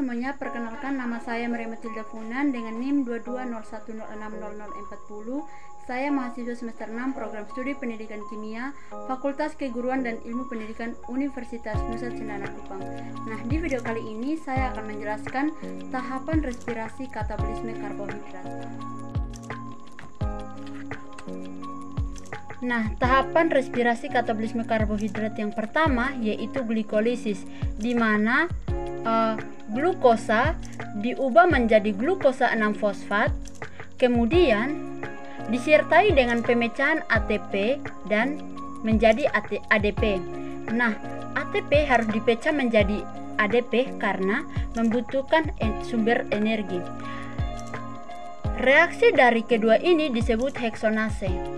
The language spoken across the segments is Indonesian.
semuanya, perkenalkan nama saya Maria Matilda Funan dengan NIM 2201060040. Saya mahasiswa semester 6 program studi pendidikan kimia, Fakultas Keguruan dan Ilmu Pendidikan Universitas Nusa Cendana Kupang. Nah, di video kali ini saya akan menjelaskan tahapan respirasi katabolisme karbohidrat. Nah, tahapan respirasi katabolisme karbohidrat yang pertama yaitu glikolisis, di mana glukosa diubah menjadi glukosa 6-fosfat, kemudian disertai dengan pemecahan ATP dan menjadi ADP. Nah, ATP harus dipecah menjadi ADP karena membutuhkan sumber energi. Reaksi dari kedua ini disebut heksonase.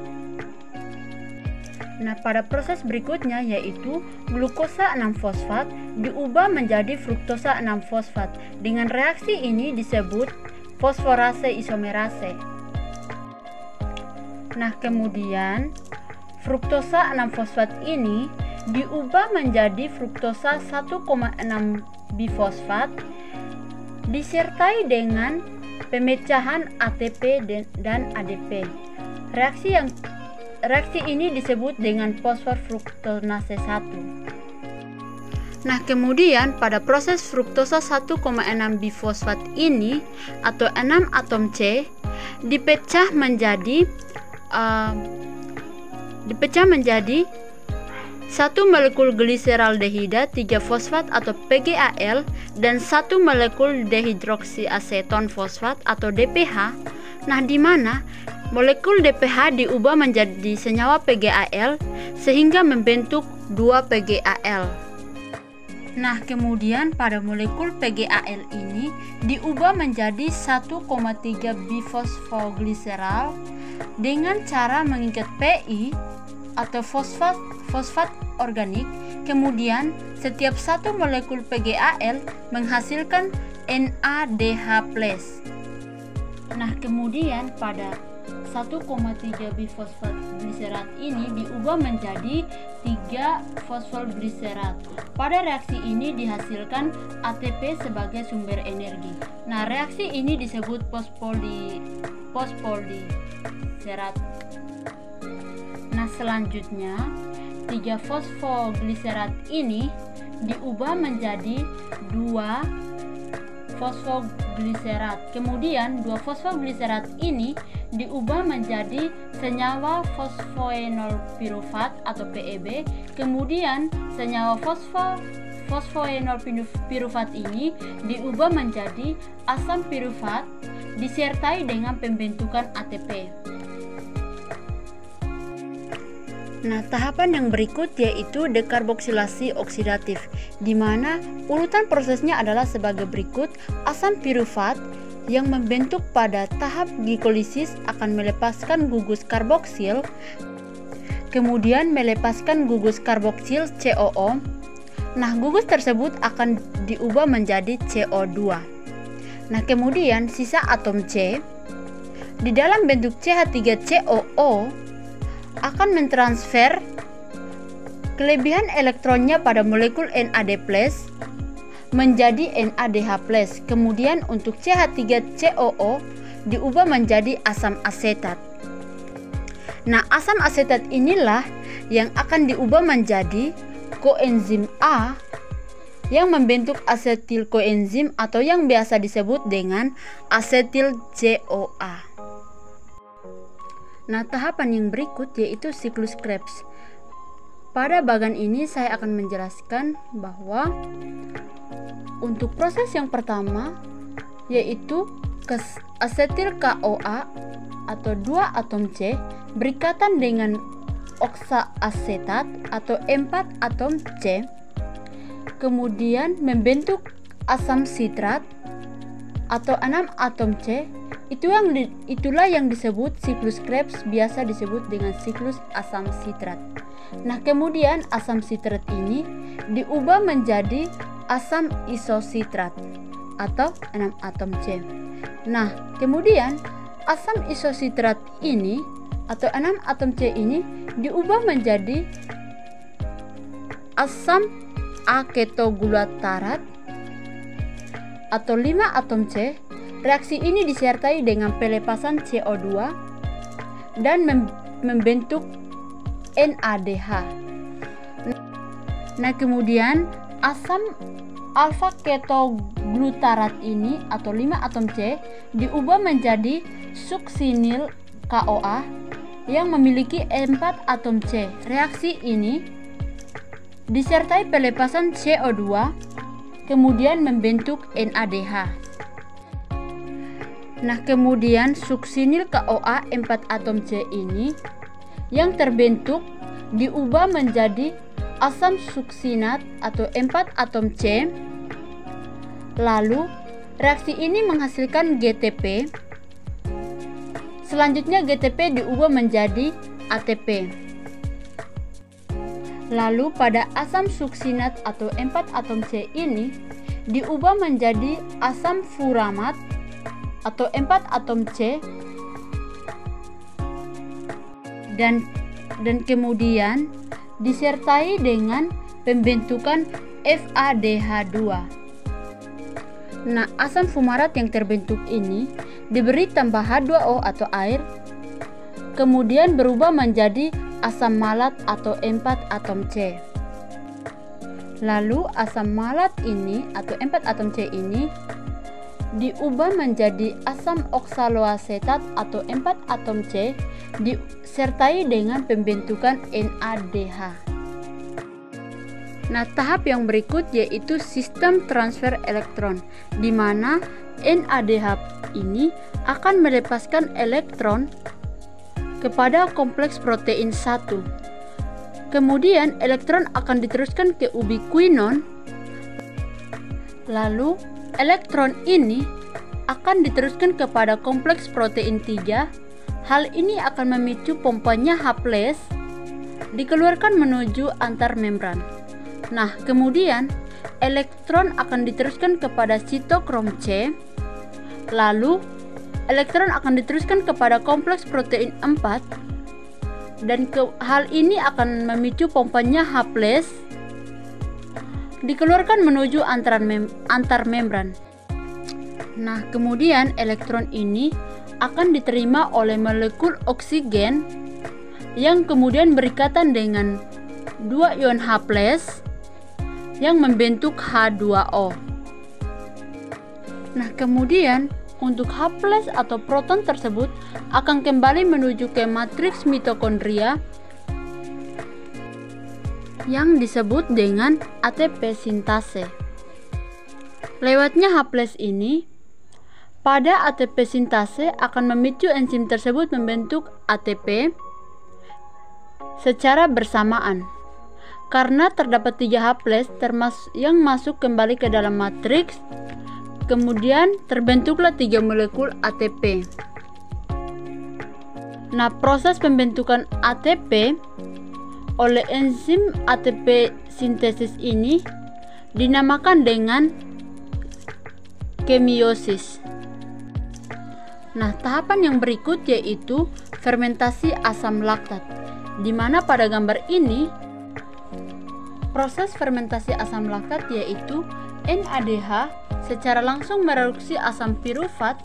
Nah, pada proses berikutnya yaitu glukosa 6-fosfat diubah menjadi fruktosa 6-fosfat. Dengan reaksi ini disebut fosforase isomerase. Nah, kemudian fruktosa 6-fosfat ini diubah menjadi fruktosa 1,6 bifosfat disertai dengan pemecahan ATP dan ADP. Reaksi ini disebut dengan fosfor fruktonase 1. Nah, kemudian pada proses fruktosa 1,6 bifosfat ini atau 6 atom C dipecah menjadi 1 molekul gliseraldehida 3 fosfat atau PGAL dan 1 molekul dehidroksiaseton fosfat atau DPH. Nah, di mana molekul DPH diubah menjadi senyawa PGAL sehingga membentuk 2 PGAL. Nah, kemudian pada molekul PGAL ini diubah menjadi 1,3 bifosfogliseral dengan cara mengikat PI atau fosfat organik. Kemudian setiap satu molekul PGAL menghasilkan NADH+. Nah, kemudian pada 1,3 bifosfoglycerat ini diubah menjadi 3 fosfoglycerat. Pada reaksi ini dihasilkan ATP sebagai sumber energi. Nah, reaksi ini disebut fosfoglycerat. Nah, selanjutnya 3 fosfoglycerat ini diubah menjadi 2 fosfoglycerat. Kemudian 2 fosfoglycerat ini diubah menjadi senyawa fosfoenol pirufat atau PEB. Kemudian senyawa fosfoenol pirufat ini diubah menjadi asam pirufat disertai dengan pembentukan ATP. Nah, tahapan yang berikut yaitu dekarboksilasi oksidatif, di mana urutan prosesnya adalah sebagai berikut. Asam pirufat yang membentuk pada tahap glikolisis akan melepaskan gugus karboksil, kemudian melepaskan gugus karboksil COO. Nah, gugus tersebut akan diubah menjadi CO2. Nah, kemudian sisa atom C di dalam bentuk CH3COO akan mentransfer kelebihan elektronnya pada molekul NAD+ menjadi NADH+. Kemudian untuk CH3COO diubah menjadi asam asetat. Nah, asam asetat inilah yang akan diubah menjadi koenzim A yang membentuk asetil koenzim atau yang biasa disebut dengan asetil CoA. Nah, tahapan yang berikut yaitu siklus Krebs. Pada bagian ini saya akan menjelaskan bahwa untuk proses yang pertama yaitu asetil KOA atau 2 atom C berikatan dengan oksaasetat atau 4 atom C, kemudian membentuk asam sitrat atau 6 atom C. Itulah yang disebut siklus Krebs, biasa disebut dengan siklus asam sitrat. Nah, kemudian asam sitrat ini diubah menjadi asam isositrat atau 6 atom C. Nah, kemudian asam isositrat ini atau 6 atom C ini diubah menjadi asam aketoglutarat atau 5 atom C. Reaksi ini disertai dengan pelepasan CO2 dan membentuk NADH. Nah, kemudian asam alfa ketoglutarat ini atau 5 atom C diubah menjadi suksinil KOA yang memiliki 4 atom C. Reaksi ini disertai pelepasan CO2 kemudian membentuk NADH. Nah, kemudian suksinil KOA 4 atom C ini yang terbentuk diubah menjadi asam suksinat atau 4 atom C. Lalu reaksi ini menghasilkan GTP. Selanjutnya GTP diubah menjadi ATP. Lalu pada asam suksinat atau 4 atom C ini diubah menjadi asam furamat atau 4 atom C dan kemudian disertai dengan pembentukan FADH2. Nah, asam fumarat yang terbentuk ini diberi tambah H2O atau air, kemudian berubah menjadi asam malat atau 4 atom C. Lalu asam malat ini atau 4 atom C ini diubah menjadi asam oksaloasetat atau 4 atom C disertai dengan pembentukan NADH. Nah, tahap yang berikut yaitu sistem transfer elektron, di mana NADH ini akan melepaskan elektron kepada kompleks protein 1. Kemudian elektron akan diteruskan ke ubiquinon, lalu elektron ini akan diteruskan kepada kompleks protein 3. Hal ini akan memicu pompanya H+ dikeluarkan menuju antar membran. Nah, kemudian elektron akan diteruskan kepada sitokrom C. Lalu elektron akan diteruskan kepada kompleks protein 4 dan hal ini akan memicu pompanya H+ dikeluarkan menuju antar membran. Nah, kemudian elektron ini akan diterima oleh molekul oksigen yang kemudian berikatan dengan 2 ion H+ yang membentuk H2O. Nah, kemudian untuk H+ atau proton tersebut akan kembali menuju ke matriks mitokondria yang disebut dengan ATP sintase. Lewatnya H+ ini, pada ATP sintase akan memicu enzim tersebut membentuk ATP secara bersamaan. Karena terdapat 3 H+ yang masuk kembali ke dalam matriks, kemudian terbentuklah 3 molekul ATP. Nah, proses pembentukan ATP oleh enzim ATP sintesis ini dinamakan dengan kemiosis. Nah, tahapan yang berikut yaitu fermentasi asam laktat, di mana pada gambar ini proses fermentasi asam laktat yaitu NADH secara langsung mereduksi asam pirufat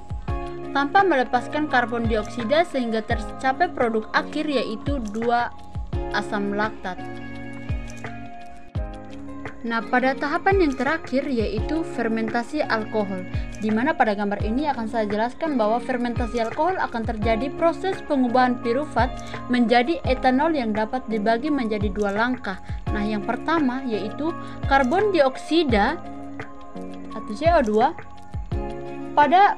tanpa melepaskan karbon dioksida sehingga tercapai produk akhir yaitu 2 asam laktat. Nah, pada tahapan yang terakhir yaitu fermentasi alkohol, di mana pada gambar ini akan saya jelaskan bahwa fermentasi alkohol akan terjadi proses pengubahan pirufat menjadi etanol yang dapat dibagi menjadi 2 langkah. Nah, yang pertama yaitu karbon dioksida atau CO2 pada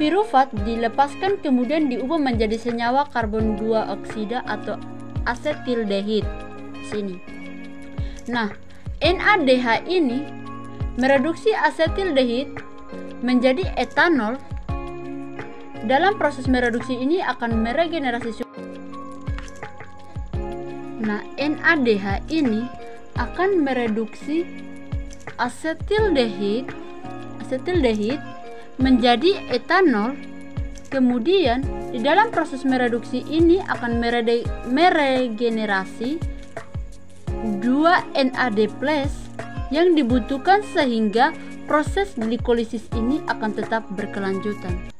pirufat dilepaskan kemudian diubah menjadi senyawa karbon 2 oksida atau asetildehid sini. Nah, NADH ini mereduksi asetildehid menjadi etanol. Dalam proses mereduksi ini akan meregenerasi Nah, NADH ini akan mereduksi asetildehid menjadi etanol. Kemudian di dalam proses mereduksi ini akan meregenerasi 2 NAD+ yang dibutuhkan sehingga proses glikolisis ini akan tetap berkelanjutan.